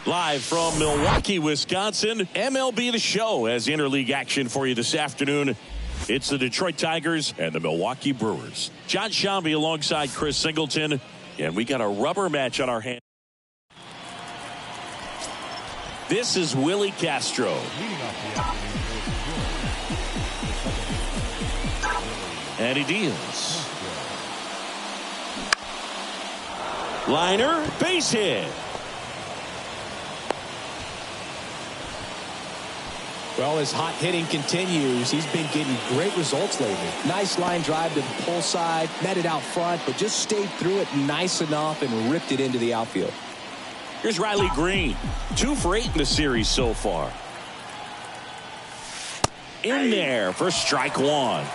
Live from Milwaukee, Wisconsin, MLB The Show has interleague action for you this afternoon. It's the Detroit Tigers and the Milwaukee Brewers. John Shambi alongside Chris Singleton, and we got a rubber match on our hands. This is Willie Castro. And he deals. Liner, base hit. Well, his hot hitting continues. He's been getting great results lately. Nice line drive to the pull side, met it out front, but just stayed through it nice enough and ripped it into the outfield. Here's Riley Green, 2 for 8 in the series so far. In there for strike 1.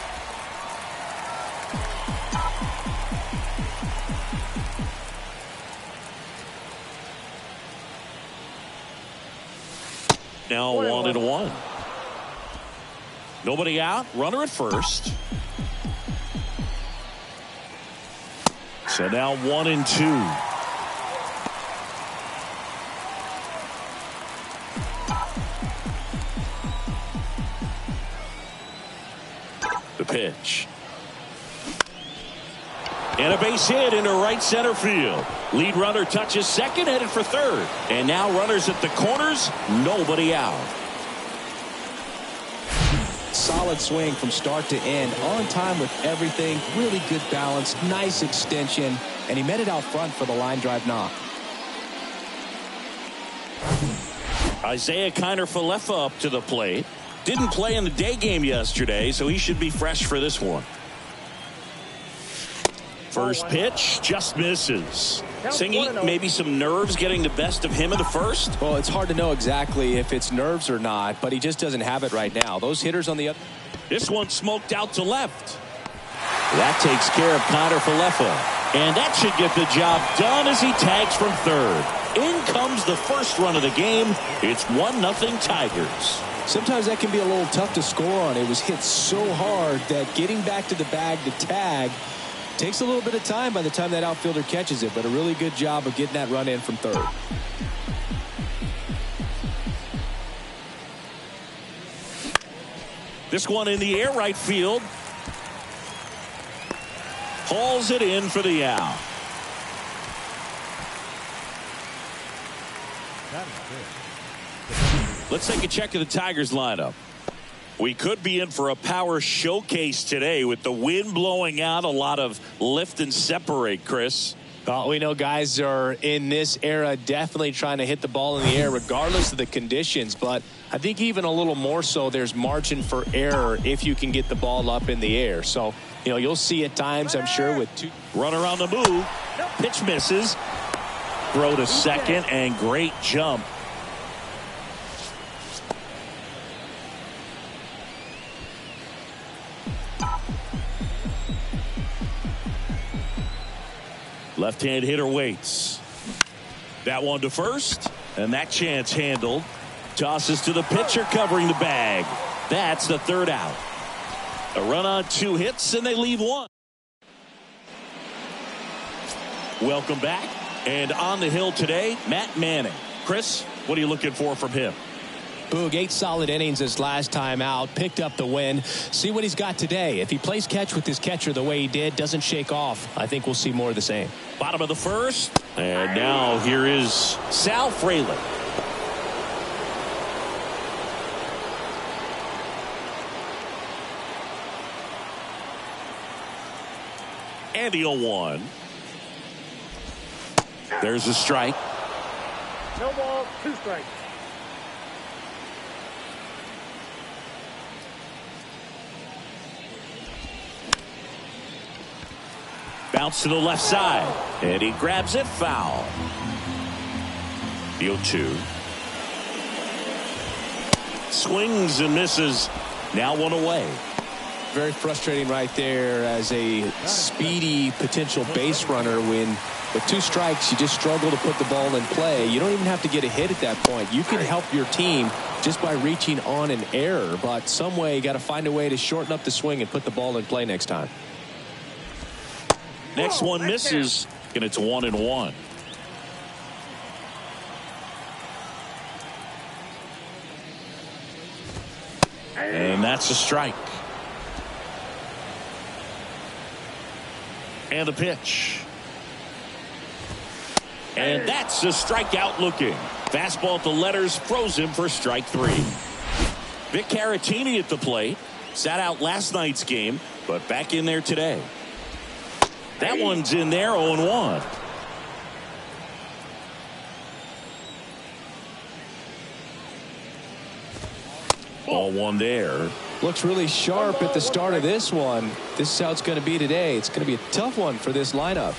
Now 1-1. Nobody out. Runner at first. So now 1-2. The pitch. And a base hit into right center field. Lead runner touches second, headed for third. And now runners at the corners, nobody out. Solid swing from start to end. On time with everything. Really good balance. Nice extension. And he met it out front for the line drive knock. Isaiah Kiner-Falefa up to the plate. Didn't play in the day game yesterday, so he should be fresh for this one. First pitch just misses. Singy, maybe some nerves getting the best of him in the first. Well, it's hard to know exactly if it's nerves or not, but he just doesn't have it right now. Those hitters on the other. This one smoked out to left. That takes care of Kiner-Falefa. And that should get the job done as he tags from third. In comes the first run of the game. It's 1-0 Tigers. Sometimes that can be a little tough to score on. It was hit so hard that getting back to the bag to tag takes a little bit of time by the time that outfielder catches it, but a really good job of getting that run in from third. This one in the air right field. Hauls it in for the out. Let's take a check of the Tigers lineup. We could be in for a power showcase today with the wind blowing out, a lot of lift and separate, Chris. Well, we know guys are in this era definitely trying to hit the ball in the air regardless of the conditions, but I think even a little more so there's margin for error if you can get the ball up in the air. So, you know, you'll see at times, I'm sure, with two. Runner on the move. Pitch misses. Throw to second and great jump. Left-hand hitter waits. That one to first, and that chance handled. Tosses to the pitcher covering the bag. That's the third out. A run on 2 hits, and they leave 1. Welcome back. And on the hill today, Matt Manning. Chris, what are you looking for from him? Boog, 8 solid innings his last time out, picked up the win. See what he's got today. If he plays catch with his catcher the way he did, doesn't shake off, I think we'll see more of the same. Bottom of the first, and now here is Sal Frelick. And the 0-1. There's a strike. No ball, 2 strikes. Bounce to the left side, and he grabs it foul. The 0-2. Swings and misses. Now 1 away. Very frustrating right there as a speedy potential base runner when with 2 strikes you just struggle to put the ball in play. You don't even have to get a hit at that point. You can help your team just by reaching on an error, but some way you got to find a way to shorten up the swing and put the ball in play next time. Next one misses, and it's 1-1. And that's a strike. And the pitch. And that's a strikeout looking. Fastball at the letters froze him for strike 3. Vic Caratini at the plate. Sat out last night's game, but back in there today. That one's in there, 0-1. Ball one there. Looks really sharp at the start of this one. This is how it's going to be today. It's going to be a tough one for this lineup.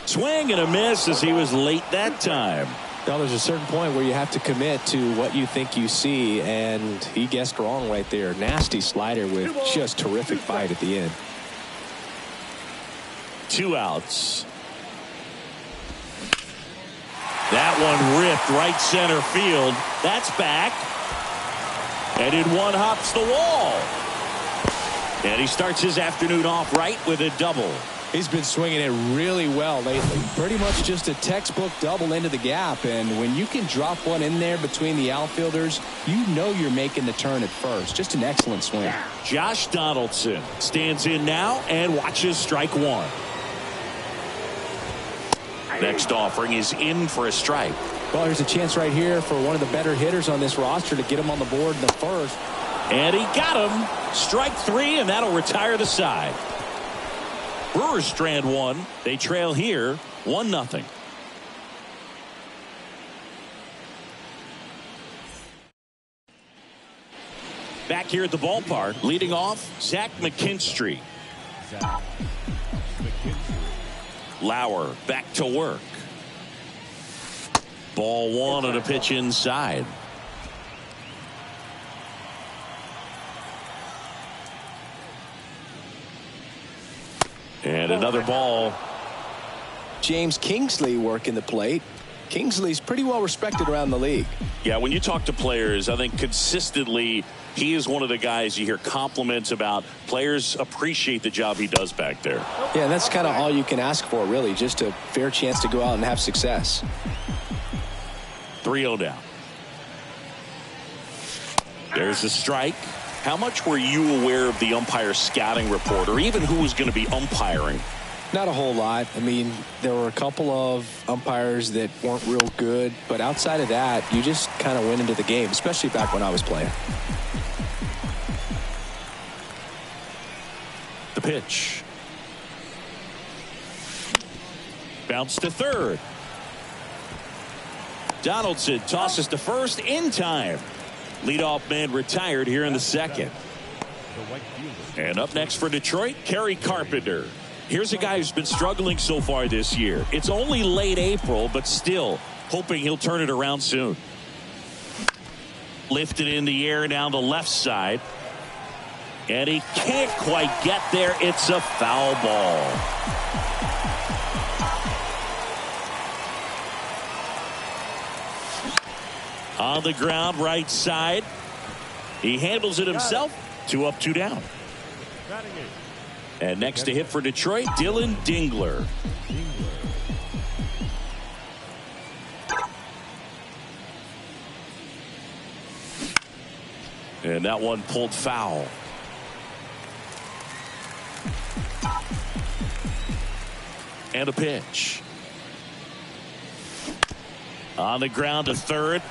Swing and a miss as he was late that time. Now there's a certain point where you have to commit to what you think you see, and he guessed wrong right there. Nasty slider with just terrific bite at the end. 2 outs. That one ripped right center field. That's back. And in one hops the wall. And he starts his afternoon off right with a double. He's been swinging it really well lately. Pretty much just a textbook double into the gap. And when you can drop one in there between the outfielders, you know you're making the turn at first. Just an excellent swing. Josh Donaldson stands in now and watches strike 1. Next offering is in for a strike. Well, there's a chance right here for one of the better hitters on this roster to get him on the board in the first. And he got him. Strike 3, and that'll retire the side. Brewers strand 1. They trail here 1-0. Back here at the ballpark, leading off, Zach McKinstry. Lauer back to work. Ball 1 on a pitch inside. And another ball. James Kingsley working the plate. Kingsley's pretty well respected around the league. Yeah, when you talk to players, I think consistently he is one of the guys you hear compliments about. Players appreciate the job he does back there. Yeah, and that's kind of all you can ask for, really. Just a fair chance to go out and have success. 3-0 down. There's a strike. How much were you aware of the umpire scouting report, or even who was going to be umpiring? Not a whole lot. I mean, there were a couple of umpires that weren't real good, but outside of that, you just kind of went into the game, especially back when I was playing. The pitch. Bounce to third. Donaldson tosses to first in time. Leadoff man retired here in the second. And up next for Detroit, Kerry Carpenter. Here's a guy who's been struggling so far this year. It's only late April, but still hoping he'll turn it around soon. Lifted in the air down the left side. And he can't quite get there. It's a foul ball. On the ground, right side. He handles it himself. 2 up, 2 down. And next to hit for Detroit, Dylan Dingler. And that one pulled foul. And a pitch. On the ground to third.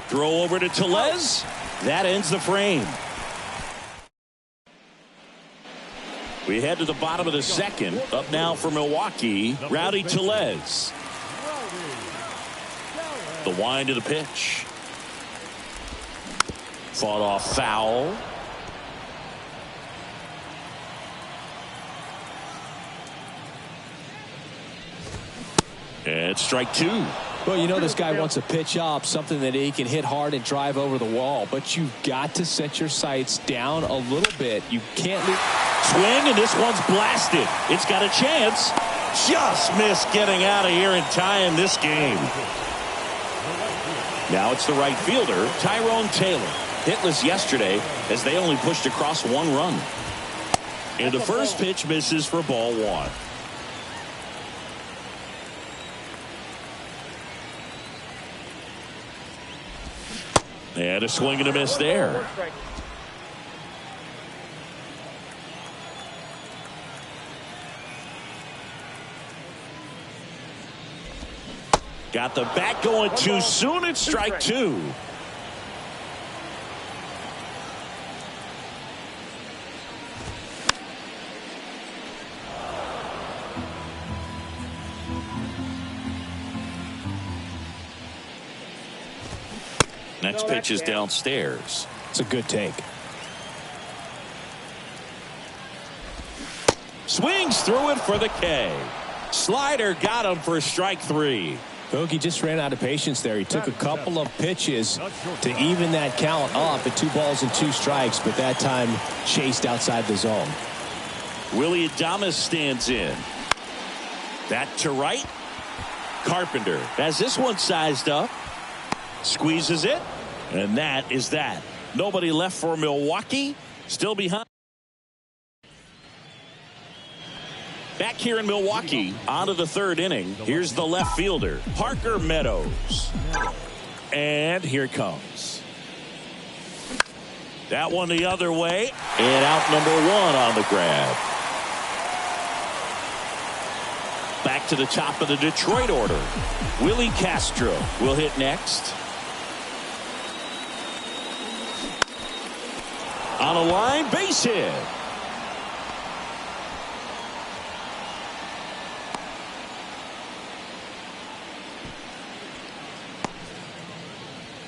Throw over to Tellez. That ends the frame. We head to the bottom of the second. Up now for Milwaukee, Rowdy Tellez. The wind of the pitch. Fought off foul. And strike 2. Well, you know this guy wants to pitch up, something that he can hit hard and drive over the wall. But you've got to set your sights down a little bit. You can't swing, and this one's blasted. It's got a chance. Just missed getting out of here and tying this game. Now it's the right fielder, Tyrone Taylor. Hitless yesterday as they only pushed across 1 run. And the first pitch misses for ball 1. And a swing and a miss there. Got the bat going too soon. It's strike two. Next pitch is downstairs. It's a good take. Swings through it for the K. Slider got him for strike three. Bogey just ran out of patience there. He took a couple of pitches to even that count up at 2 balls and 2 strikes, but that time chased outside the zone. Willie Adames stands in. That to right. Carpenter has this one sized up. Squeezes it. And that is that. Nobody left for Milwaukee. Still behind. Back here in Milwaukee, on to the 3rd inning. Here's the left fielder, Parker Meadows. And here it comes. That one the other way. And out number 1 on the grab. Back to the top of the Detroit order. Willie Castro will hit next. On a line, base hit.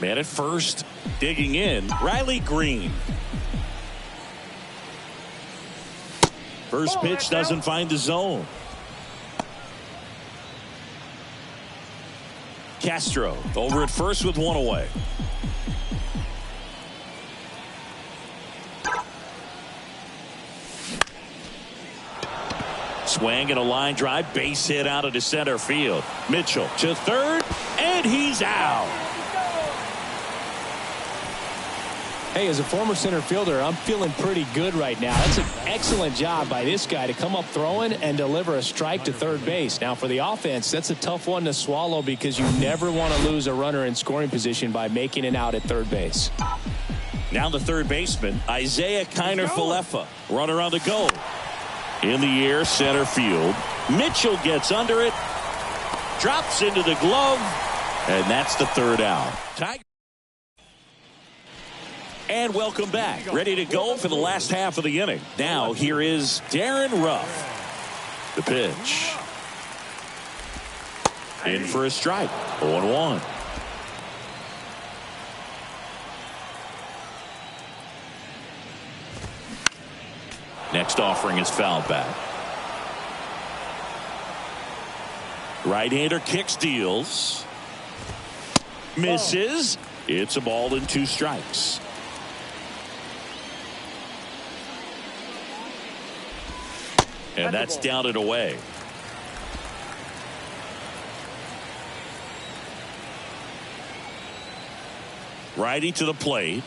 Man at first, digging in, Riley Green. First pitch doesn't find the zone. Castro over at first with 1 away. Swing and a line drive, base hit out into center field. Mitchell to 3rd, and he's out. Hey, as a former center fielder, I'm feeling pretty good right now. That's an excellent job by this guy to come up throwing and deliver a strike to 3rd base. Now, for the offense, that's a tough one to swallow because you never want to lose a runner in scoring position by making it out at 3rd base. Now the 3rd baseman, Isaiah Kiner-Falefa. Runner on the go. In the air, center field. Mitchell gets under it. Drops into the glove. And that's the 3rd out. Tiger. And welcome back. Ready to go for the last half of the inning. Now here is Darren Ruff. The pitch. In for a strike. 0-1. Next offering is fouled back. Right-hander kicks, deals. Misses. It's a ball and 2 strikes. And that's down and away. Righty to the plate.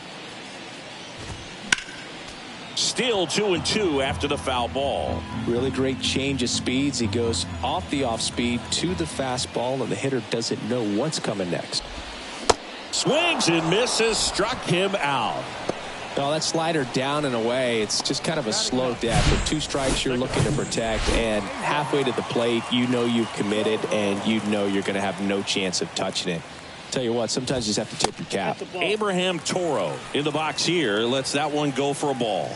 Still 2-2 after the foul ball. Really great change of speeds. He goes off the off speed to the fastball, and the hitter doesn't know what's coming next. Swings and misses. Struck him out. Well, that slider down and away, it's just kind of a slow death. With 2 strikes you're looking to protect, and halfway to the plate, you know you've committed, and you know you're going to have no chance of touching it. Tell you what, sometimes you just have to tip your cap. Abraham Toro in the box here lets that one go for a ball.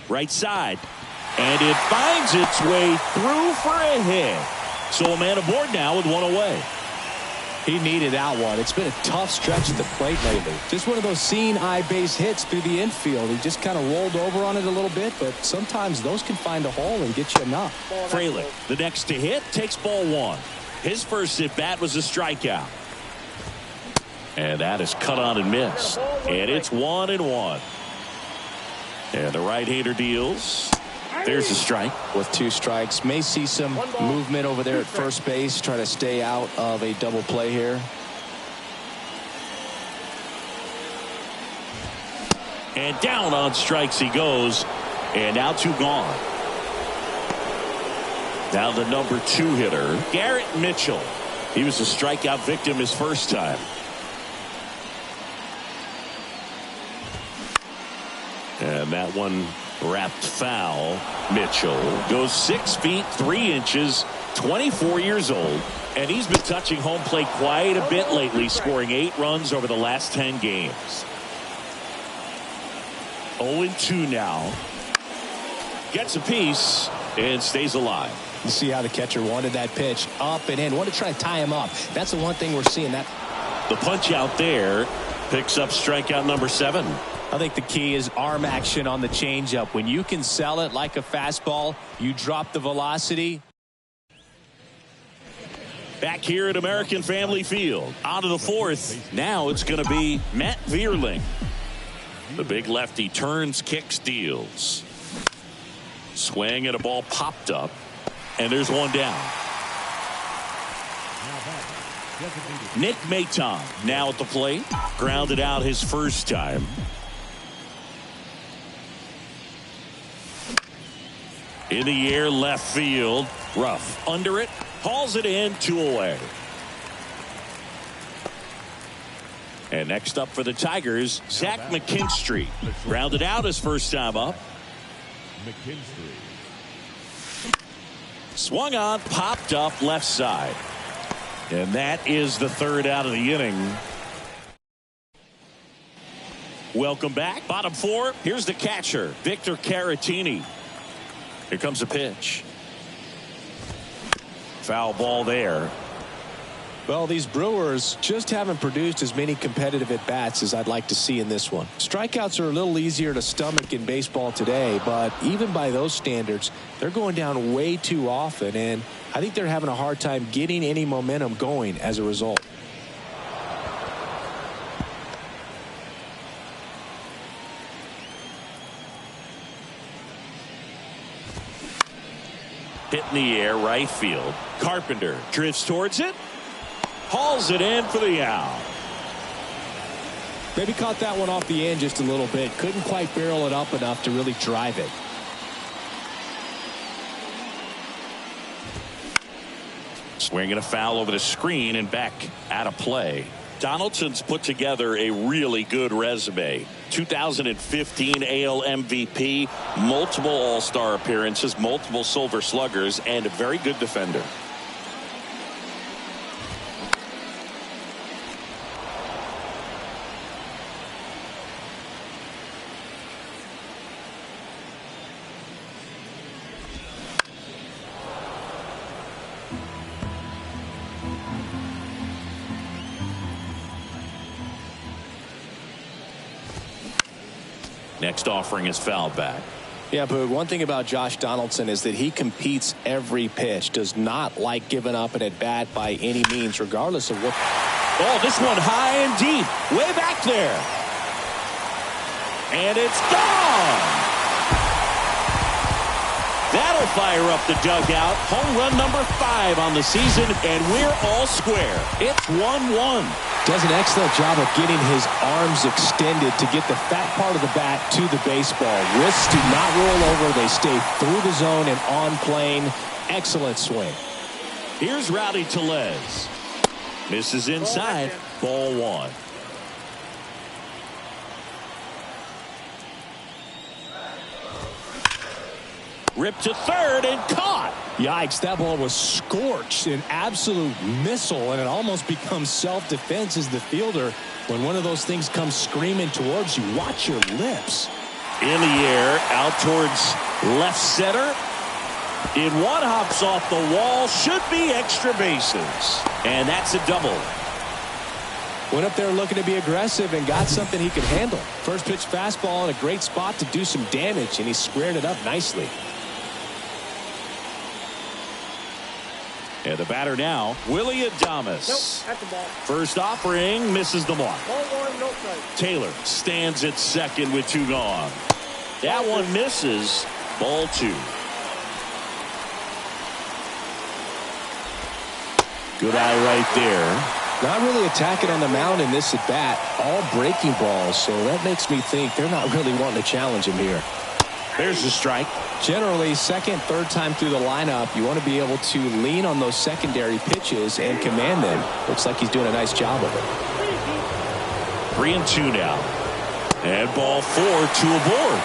Right side, and it finds its way through for a hit. So a man aboard now with 1 away. He needed that one. It's been a tough stretch at the plate lately. Just one of those seeing eye base hits through the infield. He just kind of rolled over on it a little bit, but sometimes those can find a hole and get you enough. Frelick, the next to hit, takes ball 1. His first at bat was a strikeout. And that is cut on and missed. And it's 1-1. And the right-hander deals. There's a strike. With 2 strikes. May see some movement over there at first base. Try to stay out of a double play here. And down on strikes he goes. And now 2 gone. Now the number 2 hitter, Garrett Mitchell. He was a strikeout victim his first time. And that one wrapped foul. Mitchell goes 6 feet 3 inches, 24 years old. And he's been touching home plate quite a bit lately, scoring 8 runs over the last 10 games. 0-2 now. Gets a piece and stays alive. You see how the catcher wanted that pitch up and in. Want to try to tie him up. That's the one thing we're seeing. That the punch out there picks up strikeout number 7. I think the key is arm action on the changeup. When you can sell it like a fastball, you drop the velocity. Back here at American Family Field. On to the 4th. Now it's going to be Matt Vierling. The big lefty turns, kicks, deals. Swing and a ball popped up. And there's one down. Nick Maton now at the plate. Grounded out his first time. In the air, left field. Rough. Under it. Hauls it in, 2 away. And next up for the Tigers, Zach McKinstry. Grounded out his first time up. Swung on, popped up left side. And that is the 3rd out of the inning. Welcome back. Bottom 4. Here's the catcher, Victor Caratini. Here comes a pitch. Foul ball there. Well, these Brewers just haven't produced as many competitive at-bats as I'd like to see in this one. Strikeouts are a little easier to stomach in baseball today, but even by those standards, they're going down way too often, and I think they're having a hard time getting any momentum going as a result. Hit in the air, right field. Carpenter drifts towards it. Hauls it in for the out. Maybe caught that one off the end just a little bit. Couldn't quite barrel it up enough to really drive it. Swinging a foul over the screen and back out of play. Donaldson's put together a really good resume. 2015 AL MVP, multiple All-Star appearances, multiple Silver Sluggers, and a very good defender. Next offering is fouled back. Yeah, but one thing about Josh Donaldson is that he competes every pitch, does not like giving up an at-bat by any means, regardless of what. Oh, this one high and deep, way back there. And it's gone. That'll fire up the dugout. Home run number 5 on the season, and we're all square. It's 1-1. Does an excellent job of getting his arms extended to get the fat part of the bat to the baseball. Wrists do not roll over. They stay through the zone and on plane. Excellent swing. Here's Rowdy Tellez. Misses inside. Ball 1. Ripped to third and caught. Yikes, that ball was scorched, an absolute missile, and it almost becomes self-defense as the fielder. When one of those things comes screaming towards you, watch your lips. In the air, out towards left center. In one, hops off the wall, should be extra bases. And that's a double. Went up there looking to be aggressive and got something he could handle. First pitch fastball in a great spot to do some damage, and he squared it up nicely. And the batter now, Willy Adames. Nope, that's the ball. First offering, misses the mark. Ball 1, no strike. Taylor stands at second with 2 gone. That one misses. Ball 2. Good eye right there. Not really attacking on the mound in this at bat. All breaking balls, so that makes me think they're not really wanting to challenge him here. There's the strike. Generally, second, third time through the lineup, you want to be able to lean on those secondary pitches and command them. Looks like he's doing a nice job of it. 3-2 now. And ball 4, 2 aboard.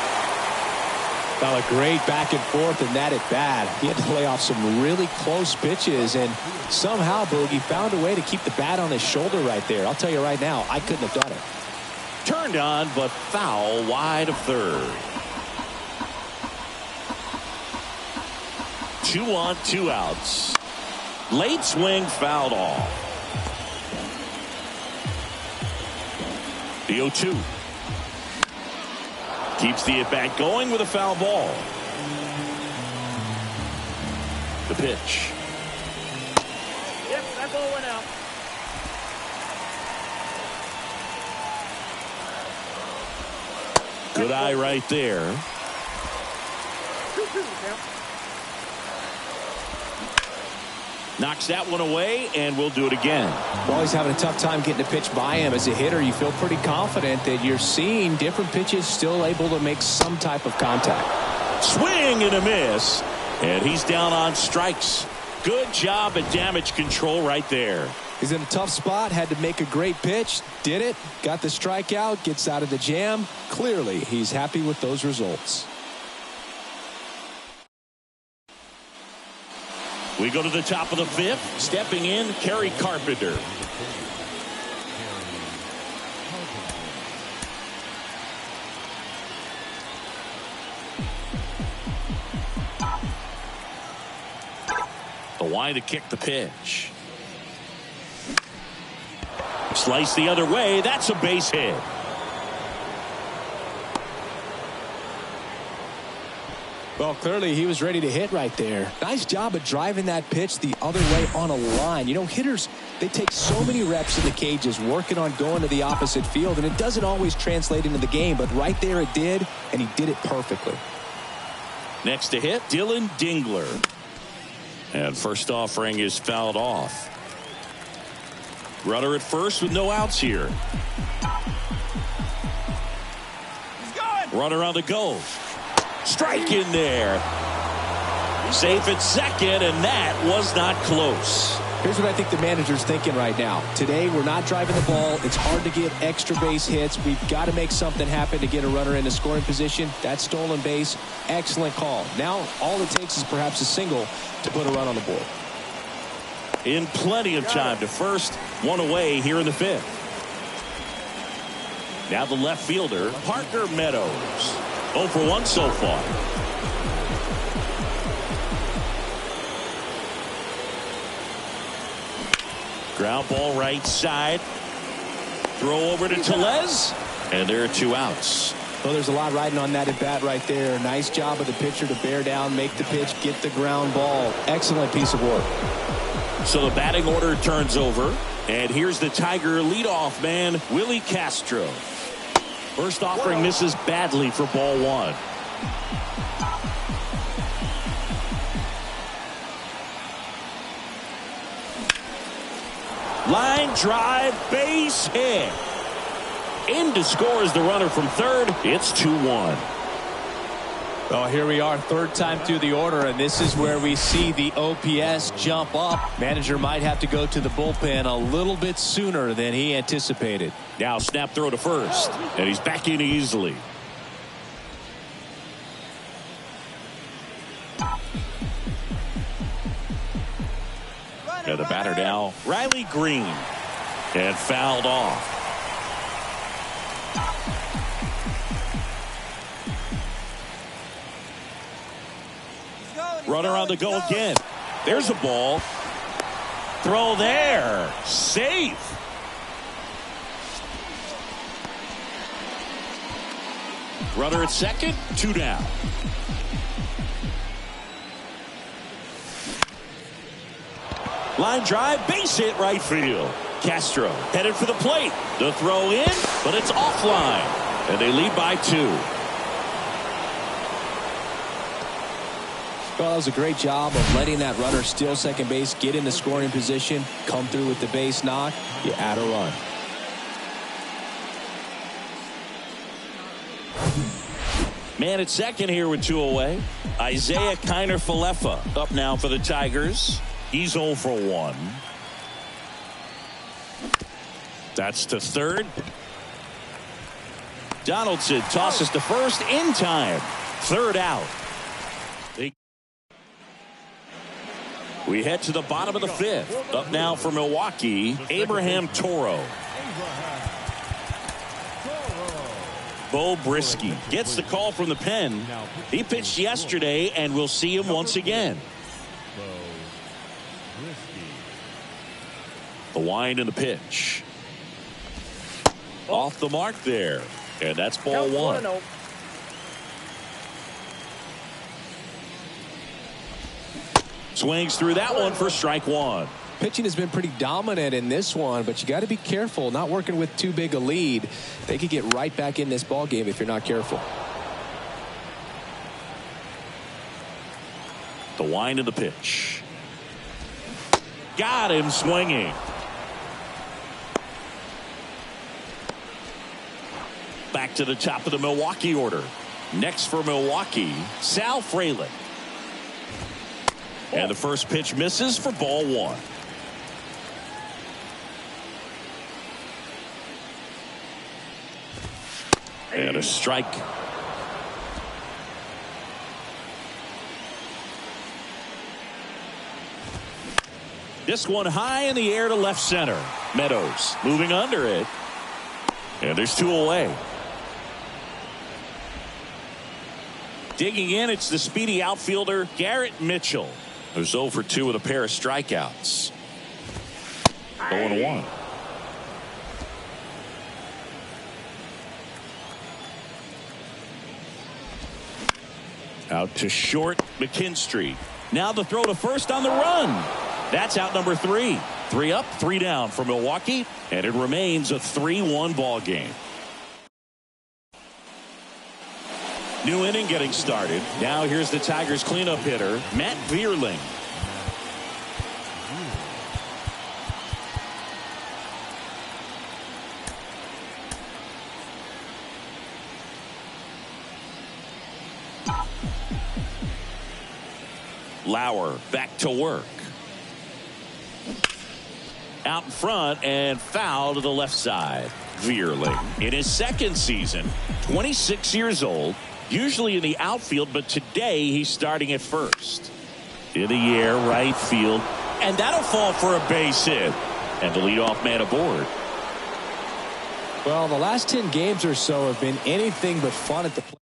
Well, a great back and forth in that at bat. He had to lay off some really close pitches, and somehow Boogie found a way to keep the bat on his shoulder right there. I'll tell you right now, I couldn't have done it. Turned on, but foul wide of third. 2 on, 2 outs. Late swing fouled off. The 0-2. Keeps the at-bat going with a foul ball. The pitch. Yep, that ball went out. Good eye right there. 2-2 count. Knocks that one away, and we'll do it again. Well, he's having a tough time getting a pitch by him. As a hitter, you feel pretty confident that you're seeing different pitches still able to make some type of contact. Swing and a miss, and he's down on strikes. Good job at damage control right there. He's in a tough spot, had to make a great pitch, did it, got the strikeout, gets out of the jam. Clearly, he's happy with those results. We go to the top of the 5th. Stepping in, Kerry Carpenter. The line to kick the pitch. Slice the other way. That's a base hit. Well, clearly he was ready to hit right there. Nice job of driving that pitch the other way on a line. You know, hitters, they take so many reps in the cages working on going to the opposite field, and it doesn't always translate into the game, but right there it did, and he did it perfectly. Next to hit, Dylan Dingler. And first offering is fouled off. Runner at first with no outs here. Runner on the go. Strike in there. Safe at second, and that was not close. Here's what I think the manager's thinking right now. Today, we're not driving the ball. It's hard to get extra base hits. We've got to make something happen to get a runner in a scoring position. That stolen base, excellent call. Now, all it takes is perhaps a single to put a run on the board. In plenty of time to first, one away here in the 5th. Now the left fielder, Parker Meadows. 0 for 1 so far. Ground ball right side. Throw over to Tellez. And there are 2 outs. Well, there's a lot riding on that at bat right there. Nice job of the pitcher to bear down, make the pitch, get the ground ball. Excellent piece of work. So the batting order turns over. And here's the Tiger leadoff man, Willie Castro. First offering misses badly for ball 1. Line drive, base hit. In to score is the runner from third. It's 2-1. Well, here we are, third time through the order, and this is where we see the OPS jump up. Manager might have to go to the bullpen a little bit sooner than he anticipated. Now snap throw to first, and he's back in easily. And the batter now, Riley Green, and fouled off. Runner on the go again. There's a ball. Throw there. Safe. Runner at second. 2 down. Line drive. Base hit right field. Castro headed for the plate. The throw in, but it's offline. And they lead by 2. Well, that was a great job of letting that runner steal second base, get in the scoring position, come through with the base knock. You add a run. Man at second here with 2 away. Isaiah Kiner-Falefa up now for the Tigers. He's 0 for 1. That's to third. Donaldson tosses to first in time. Third out. We head to the bottom of the 5th. Up now for Milwaukee, Abraham Toro. Bo Brisky gets the call from the pen. He pitched yesterday, and we'll see him once again. The wind and the pitch. Off the mark there. And that's ball 1. Swings through that one for strike 1. Pitching has been pretty dominant in this one, but you got to be careful not working with too big a lead. They could get right back in this ball game if you're not careful. The wind of the pitch. Got him swinging. Back to the top of the Milwaukee order. Next for Milwaukee, Sal Frelick. And the first pitch misses for ball 1. And a strike. This one high in the air to left center. Meadows moving under it. And there's 2 away. Digging in, it's the speedy outfielder Garrett Mitchell, who's 0 for 2 with a pair of strikeouts. 0-1. Out to short, McKinstry. Now the throw to first on the run. That's out number 3. 3 up, 3 down for Milwaukee, and it remains a 3-1 ball game. New inning getting started. Now here's the Tigers cleanup hitter, Matt Vierling. Lauer back to work. Out in front and foul to the left side. Vierling in his second season, 26 years old, usually in the outfield, but today he's starting at first. In the air, right field, and that'll fall for a base hit. And the leadoff man aboard. Well, the last 10 games or so have been anything but fun at the plate.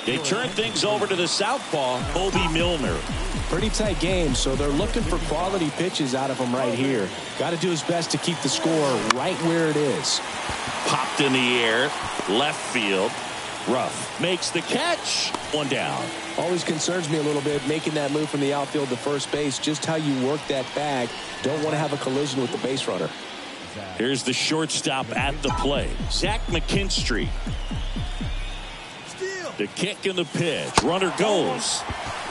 They turn things over to the southpaw, Bobby Milner. Pretty tight game, so they're looking for quality pitches out of him right here. Got to do his best to keep the score right where it is. Popped in the air, left field. Ruff makes the catch. 1 down. Always concerns me a little bit making that move from the outfield to first base. Just how you work that bag. Don't want to have a collision with the base runner. Here's the shortstop at the plate, Zach McKinstry. The kick and the pitch. Runner goes.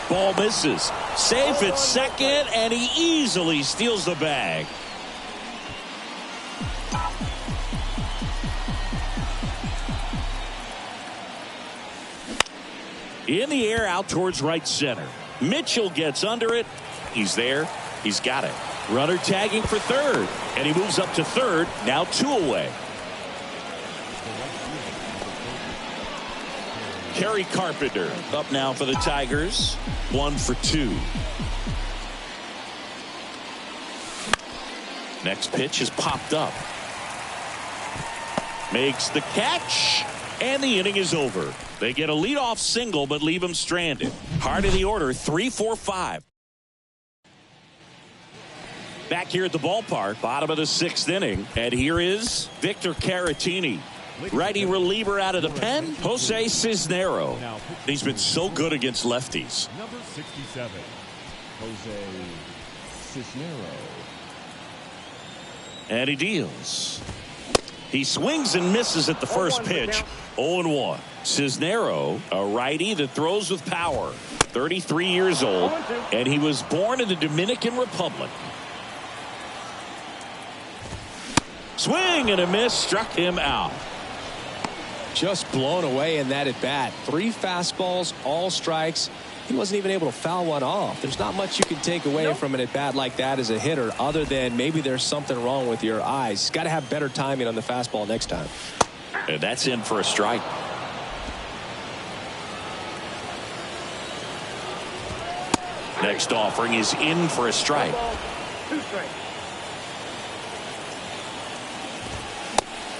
Ball misses. Safe at second, and he easily steals the bag. In the air out towards right center. Mitchell gets under it. He's there. He's got it. Runner tagging for third, and he moves up to third. Now 2 away. Kerry Carpenter up now for the Tigers. 1 for 2. Next pitch is popped up. Makes the catch, and the inning is over. They get a leadoff single but leave him stranded. Heart of the order, 3-4-5. Back here at the ballpark, bottom of the 6th inning, and here is Victor Caratini. Righty reliever out of the pen, Jose Cisnero. He's been so good against lefties. Number 67, Jose Cisnero. And he deals. He swings and misses at the first pitch. 0-1. Cisnero, a righty that throws with power. 33 years old, and he was born in the Dominican Republic. Swing and a miss, struck him out. Just blown away in that at bat. 3 fastballs, all strikes. He wasn't even able to foul one off. There's not much you can take away from an at bat like that as a hitter, other than maybe there's something wrong with your eyes. Got to have better timing on the fastball next time. And that's in for a strike. Next offering is in for a strike. 2 strikes.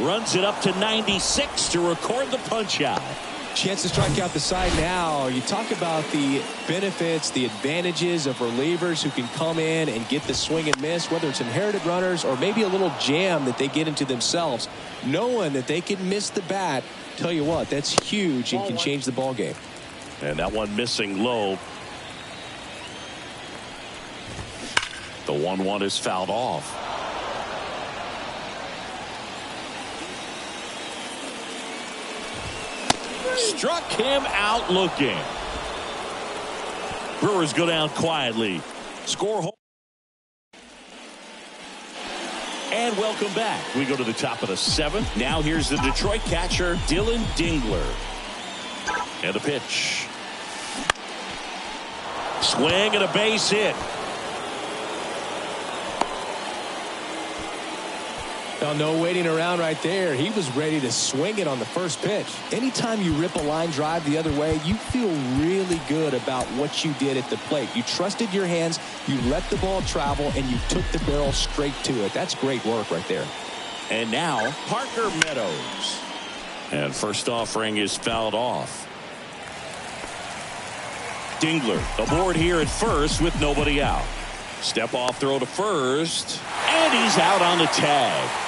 Runs it up to 96 to record the punch out. Chance to strike out the side now. You talk about the benefits, the advantages of relievers who can come in and get the swing and miss, whether it's inherited runners or maybe a little jam that they get into themselves. Knowing that they can miss the bat, tell you what, that's huge and can change the ball game. And that one missing low. The 1-1 is fouled off. Struck him out looking. Brewers go down quietly. Score home. And welcome back. We go to the top of the 7th. Now here's the Detroit catcher, Dylan Dingler. And the pitch. Swing and a base hit. Now, no waiting around right there. He was ready to swing it on the first pitch. Anytime you rip a line drive the other way, you feel really good about what you did at the plate. You trusted your hands, you let the ball travel, and you took the barrel straight to it. That's great work right there. And now Parker Meadows. And first offering is fouled off. Dingler aboard here at first with nobody out. Step off throw to first. And he's out on the tag.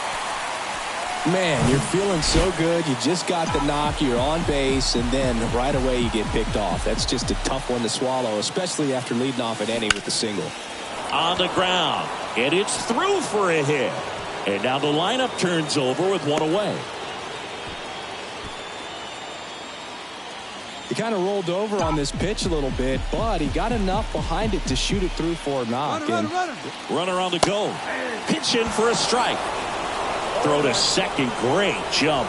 Man, you're feeling so good. You just got the knock. You're on base, and then right away you get picked off. That's just a tough one to swallow, especially after leading off an inning with the single. On the ground, and it's through for a hit. And now the lineup turns over with one away. He kind of rolled over on this pitch a little bit, but he got enough behind it to shoot it through for a knock. Runner on the go. Pitch in for a strike. Throw to second. Great jump.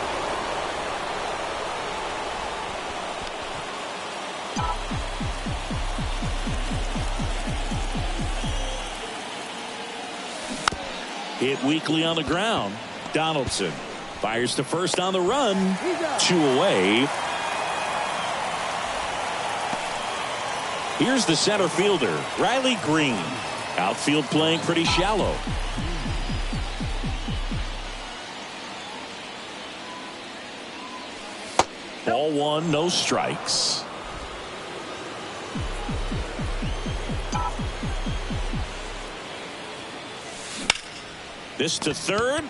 Hit weakly on the ground. Donaldson fires to first on the run. 2 away. Here's the center fielder, Riley Green. Outfield playing pretty shallow. Ball 1, no strikes. This to third.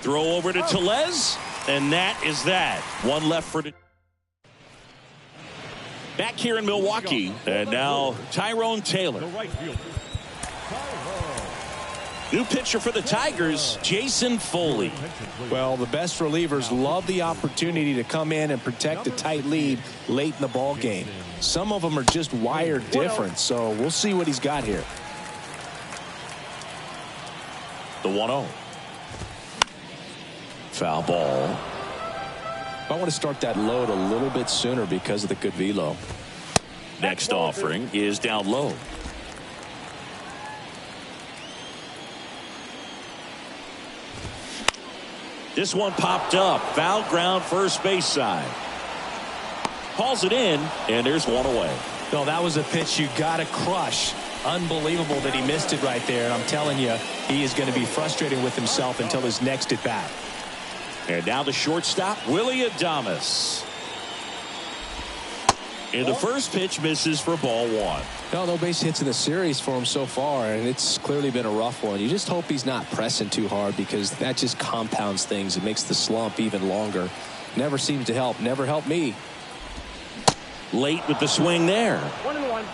Throw over to Tellez. And that is that. One left for the. Back here in Milwaukee. And now Tyrone Taylor. New pitcher for the Tigers, Jason Foley. Well, the best relievers love the opportunity to come in and protect a tight lead late in the ball game. Some of them are just wired different, so we'll see what he's got here. The 1-0. Foul ball. I want to start that load a little bit sooner because of the good velo. Next offering is down low. This one popped up. Foul ground first base side. Hauls it in, and there's one away. No, that was a pitch you got to crush. Unbelievable that he missed it right there. And I'm telling you, he is going to be frustrated with himself until his next at bat. And now the shortstop, Willy Adames. And the first pitch misses for ball 1. No base hits in the series for him so far, and it's clearly been a rough one. You just hope he's not pressing too hard because that just compounds things. It makes the slump even longer. Never seems to help. Never helped me. Late with the swing there. 1-1.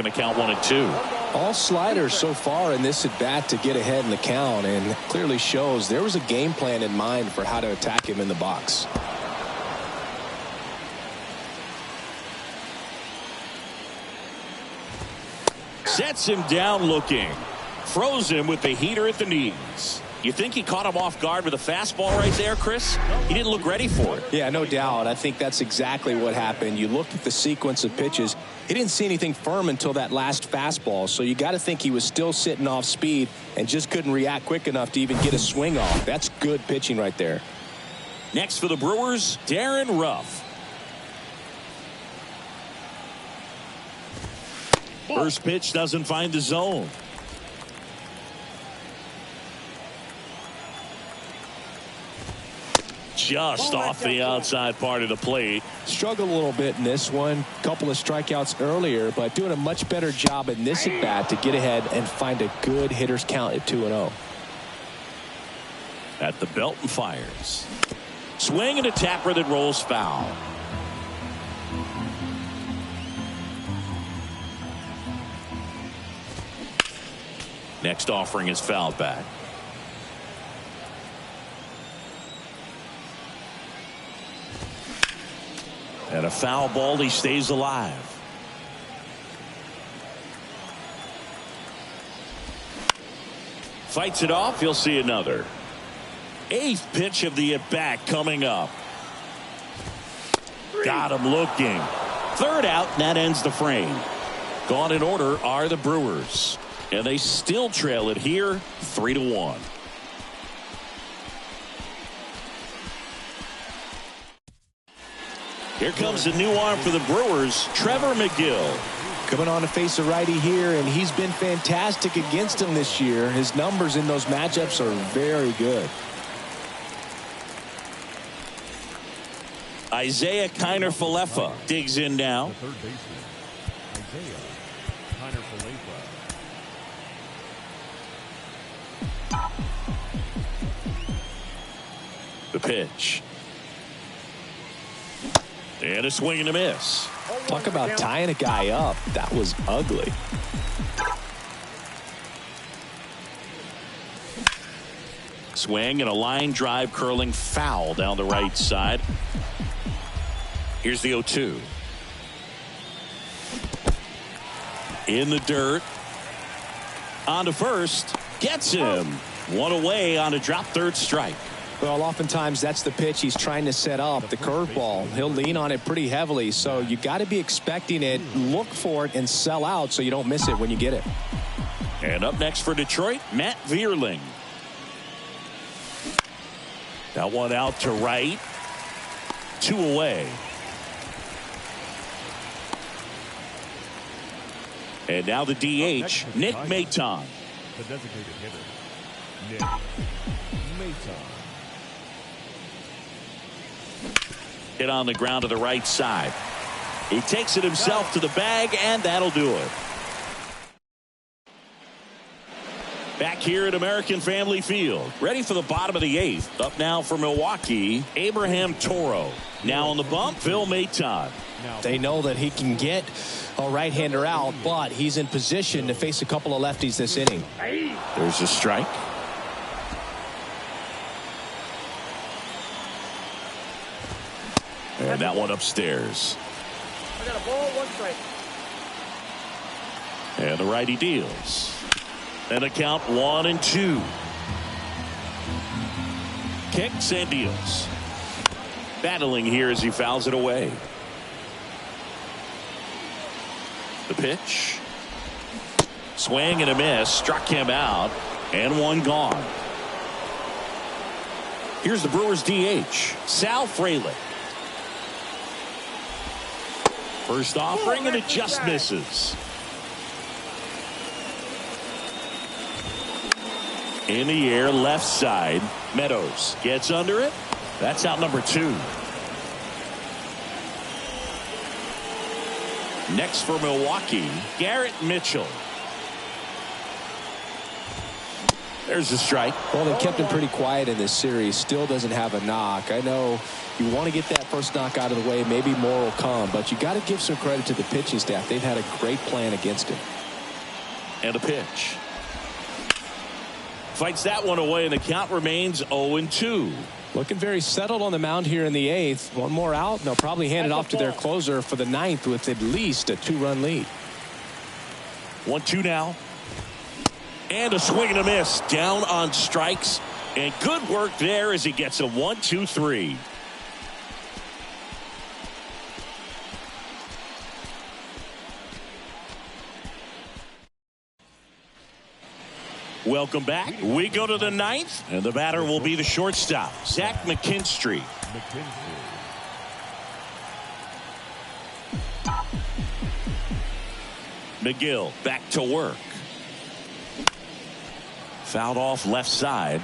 making the count 1-2. All sliders so far in this at bat to get ahead in the count, and clearly shows there was a game plan in mind for how to attack him in the box. Sets him down looking. Froze him with the heater at the knees. You think he caught him off guard with a fastball right there, Chris? He didn't look ready for it. Yeah, no doubt. I think that's exactly what happened. You look at the sequence of pitches. He didn't see anything firm until that last fastball, so you got to think he was still sitting off speed and just couldn't react quick enough to even get a swing off. That's good pitching right there. Next for the Brewers, Darren Ruff. First pitch doesn't find the zone. Just off the outside part of the plate. Struggled a little bit in this one. Couple of strikeouts earlier, but doing a much better job in this at bat to get ahead and find a good hitter's count at 2-0. At the belt and fires. Swing and a tapper that rolls foul. Next offering is fouled back. And a foul ball, he stays alive. Fights it off, he'll see another. Eighth pitch of the at-bat coming up. Got him looking. Third out, and that ends the frame. Gone in order are the Brewers. And they still trail it here, 3-1. Here comes the new arm for the Brewers, Trevor McGill. Coming on to face a righty here, and he's been fantastic against him this year. His numbers in those matchups are very good. Isaiah Kiner-Falefa digs in now. The third baseman, Isaiah Kiner-Falefa. The pitch. And a swing and a miss. Talk about tying a guy up. That was ugly. Swing and a line drive curling foul down the right side. Here's the 0-2. In the dirt. On to first. Gets him. One away on a drop third strike. Well, oftentimes that's the pitch he's trying to set up, the curveball. He'll lean on it pretty heavily, so you got to be expecting it, look for it, and sell out so you don't miss it when you get it. And up next for Detroit, Matt Vierling. That one out to right. 2 away. And now the DH, Nick Maton. The designated hitter, Nick Maton. Hit on the ground to the right side. He takes it himself to the bag, and that'll do it. Back here at American Family Field, ready for the bottom of the 8th. Up now for Milwaukee, Abraham Toro. Now on the bump, Phil Maton. They know that he can get a right-hander out, but he's in position to face a couple of lefties this inning. There's a strike. And that one upstairs. I got a ball, 1 strike. And the righty deals. And a count 1-2. Kicks and deals. Battling here as he fouls it away. The pitch. Swing and a miss. Struck him out. And one gone. Here's the Brewers DH, Sal Frelick. First offering, and it just misses. In the air, left side. Meadows gets under it. That's out number 2. Next for Milwaukee, Garrett Mitchell. There's the strike. Well, they kept him pretty quiet in this series. Still doesn't have a knock. I know you want to get that first knock out of the way. Maybe more will come, but you got to give some credit to the pitching staff. They've had a great plan against him. And a pitch. Fights that one away, and the count remains 0-2. Looking very settled on the mound here in the 8th. One more out, and they'll probably hand it off to their closer for the 9th with at least a 2-run lead. 1-2 now. And a swing and a miss. Down on strikes. And good work there as he gets a 1-2-3. Welcome back. We go to the 9th, and the batter will be the shortstop, Zach McKinstry. McGill back to work. Fouled off left side.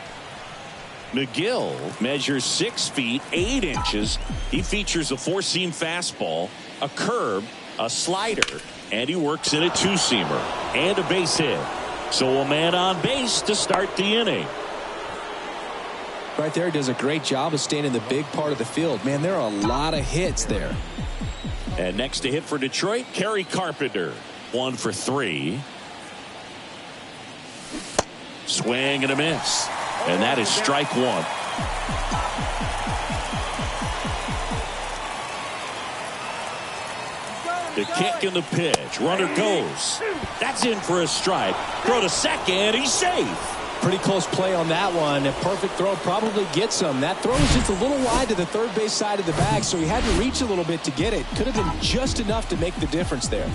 McGill measures 6 feet 8 inches. He features a 4-seam fastball, a curve, a slider, and he works in a 2-seamer and a base hit. So a man on base to start the inning. Right there, does a great job of staying in the big part of the field. Man, there are a lot of hits there. And next to hit for Detroit, Kerry Carpenter. 1 for 3. Swing and a miss. And that is strike 1. The kick and the pitch. Runner goes. That's in for a strike. Throw to second. He's safe. Pretty close play on that one. A perfect throw probably gets him. That throw was just a little wide to the third base side of the bag, so he had to reach a little bit to get it. Could have been just enough to make the difference there.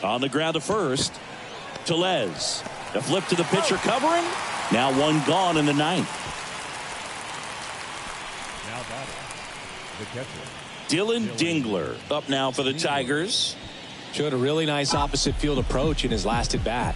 On the ground to first. Tellez. The flip to the pitcher covering. Now one gone in the 9th. Now batting, the catcher. Dylan Dingler up now for the Tigers. Showed a really nice opposite field approach in his last at bat.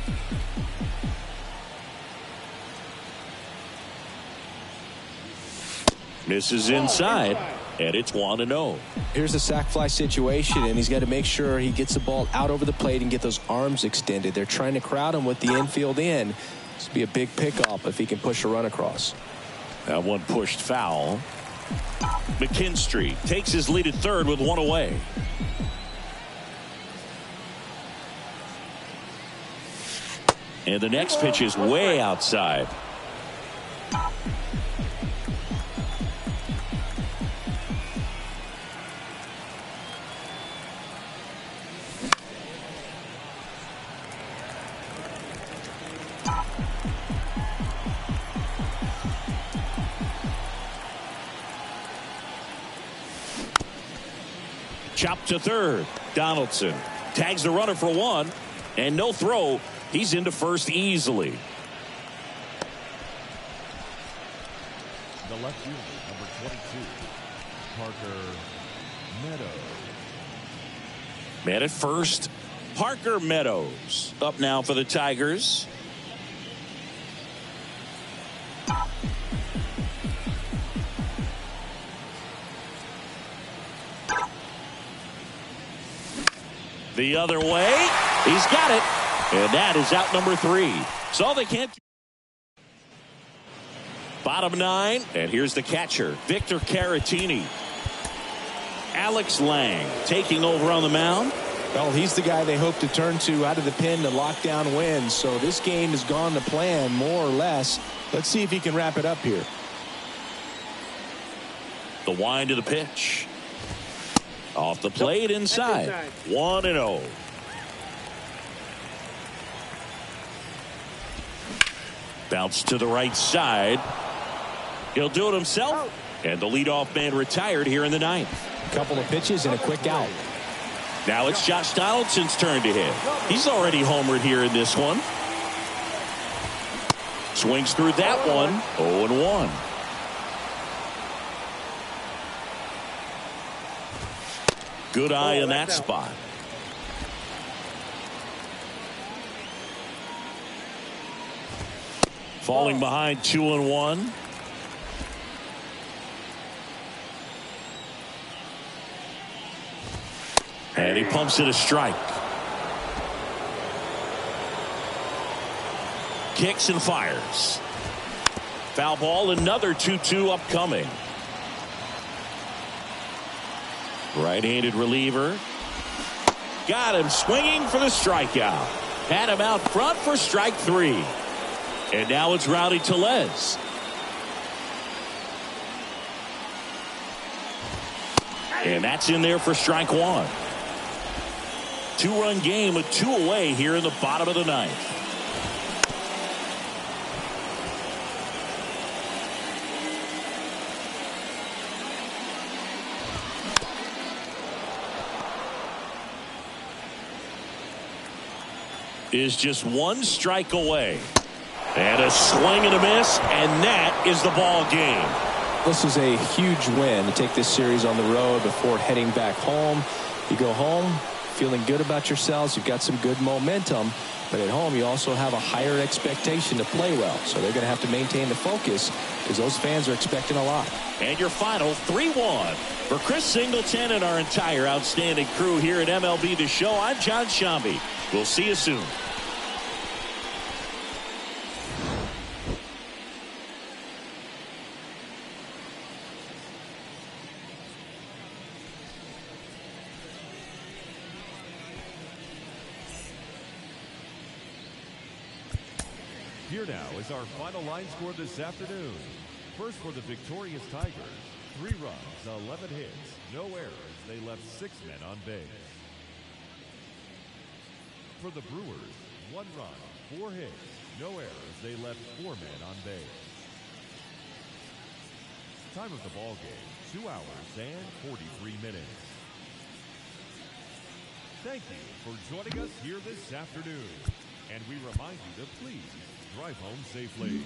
Misses inside, and it's 1-0. Here's a sac fly situation, and he's got to make sure he gets the ball out over the plate and get those arms extended. They're trying to crowd him with the infield in. This would be a big pickup if he can push a run across. That one pushed foul. McKinstry takes his lead at third with 1 away. And the next pitch is way outside. Chopped to third. Donaldson tags the runner for 1, and no throw. He's into first easily. The left fielder, number 22, Parker Meadows. Man at first, Parker Meadows up now for the Tigers. The other way. He's got it. And that is out number 3. So they can't. Bottom 9. And here's the catcher, Victor Caratini. Alex Lang taking over on the mound. Well, he's the guy they hope to turn to out of the pen to lock down wins. So this game has gone to plan, more or less. Let's see if he can wrap it up here. The wind of the pitch. Off the plate inside. 1-0. Bounce to the right side. He'll do it himself. And the leadoff man retired here in the 9th. A couple of pitches and a quick out. Now it's Josh Donaldson's turn to hit. He's already homered here in this one. Swings through that one. 0-1. Good eye in that spot. Falling behind 2-1. And he pumps it a strike. kicks and fires. Foul ball, another 2-2 upcoming. Right-handed reliever. Got him swinging for the strikeout. Had him out front for strike 3. And now it's Rowdy Tellez. And that's in there for strike 1. 2-run game with 2 away here in the bottom of the 9th. Is just 1 strike away. And a swing and a miss, and that is the ball game. This is a huge win to take this series on the road before heading back home. You go home feeling good about yourselves. You've got some good momentum, but at home you also have a higher expectation to play well. So they're going to have to maintain the focus because those fans are expecting a lot. And your final 3-1 for Chris Singleton and our entire outstanding crew here at MLB The Show. I'm John Sciambi. We'll see you soon. Here now is our final line score this afternoon. First for the victorious Tigers, 3 runs, 11 hits, no errors. They left 6 men on base. For the Brewers, 1 run, 4 hits, no errors. They left 4 men on base. Time of the ball game, 2 hours and 43 minutes. Thank you for joining us here this afternoon. And we remind you to please drive home safely.